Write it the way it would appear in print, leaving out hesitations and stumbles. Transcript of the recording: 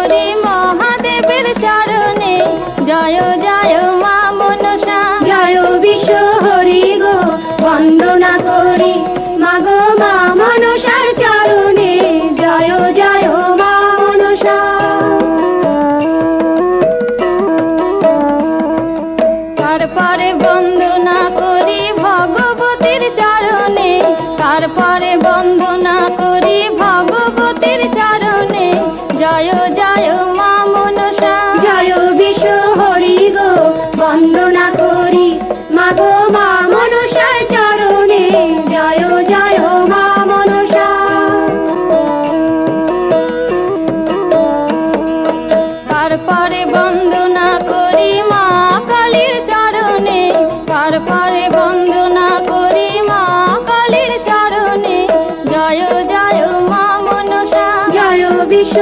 করি মহাদেবের চরণে। জয় জয় মা মনসা, জয় বিশ্ব হরি গো, বন্দনা করি মাগো মা মনসার চরণে। জয় জয় মা মনসা। তারপরে বন্দনা করি ভগবতীর চরণে। তারপরে বন্দনা করি ভগবতীর চরণে। জয় জয় মা মনসা, জয় বিশ্ব হরি গো, বন্দনা করি মাগো মা মনসার চরণে। জয় জয় মা মনসা। তারপরে বন্দনা করি মা কালীর চরণে। তারপরে বন্দনা করি মা কালীর চরণে। জয় জয় মা মনসা, জয় বিশ্ব